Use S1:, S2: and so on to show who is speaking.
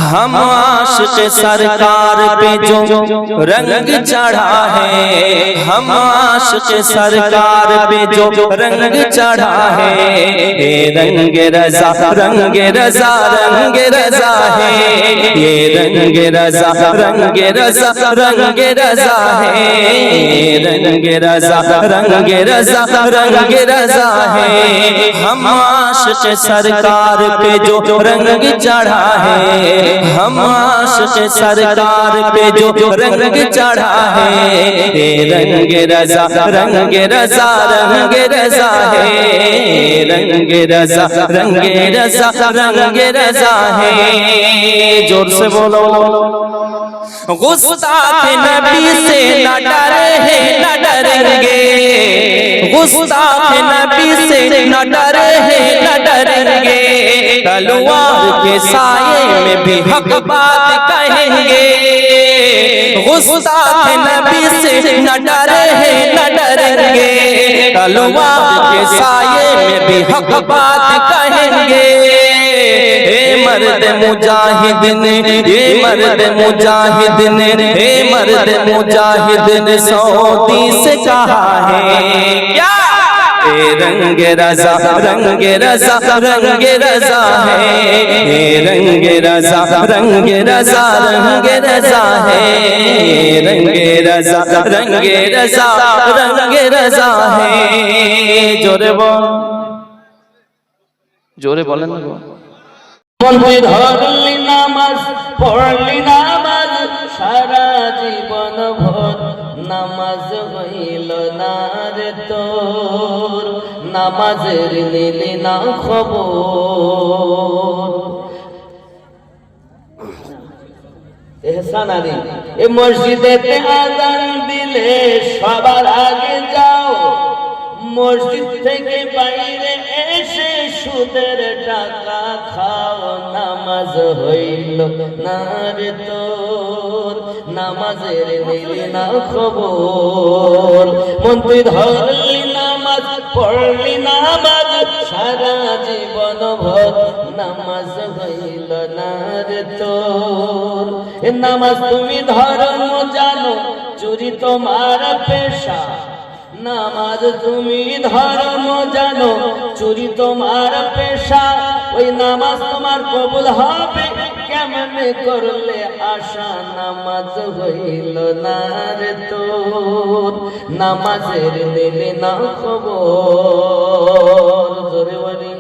S1: हम आशिक सरकार पे जो रंग चढ़ा है, हम आशिक सरकार पे जो रंग चढ़ा है, रंग रजा रंग रजा रंग रजा है, ये रंग रजा रंग रजा रंग रजा है, रंग रजा रंग रजा रंग रजा है। हम आशिक सरकार पे जो रंग चढ़ा है, हम आशिक सरकार पे जो रंग चढ़ा है, रंग रजा रंग रजा रंग रजा है, रंग रजा रंग रजा रंग रजा है। जोर से बोलो। गुस्ताख नबी से न डरे हैं न डरेंगे, गुस्ताख नबी से न डरे हैं न डरेंगे, तलवार के साये में भी हक बात कहेंगे। गुस्ताख नबी से न डरे हैं न डरेंगे, तलवार के साये में भी हक बात कहेंगे। मर्द मुजाहिद ने, ये मर्द मुजाहिद ने, हे मर्द मुजाहिद ने सऊदी से कहा है क्या? रंग रजा रंग रजा रंग रजा है, रंग रजा रंग रजा रंग रजा है, रंग रजा रंग रजा रंग रजा है। जोरे बोल, जोरे बोलें ना।
S2: বন্ধু ধরলি নামাজ পড়লি নামাজ সারা জীবন ভর নামাজ হইল না রে তোর, নামাজের নিলি না খবর। এহসান আলী, এ মসজিদেতে আজান দিলে সবার আগে যাও, মসজিদ থেকে বাইরে এসে সুদের টাকা খাও, নামাজ হইল না রে তোর, নামাজের নিলি না খবর। মন্ত্রী ধরলি নামাজ পড়লি নামাজ সারা জীবন ভর নামাজ হইল না রে তোর। এ নামাজ তুমি ধর্ম জানো, চুরি তোমার পেশা, নামাজ তুমি ধর্ম জানো, চুরি তোমার পেশা, ওই নামাজ তোমার কবুল হবে কেমনে করলে আশা, নামাজ হইল না রে তোর, নামাজের নিলে না খবর। জোরে বলি।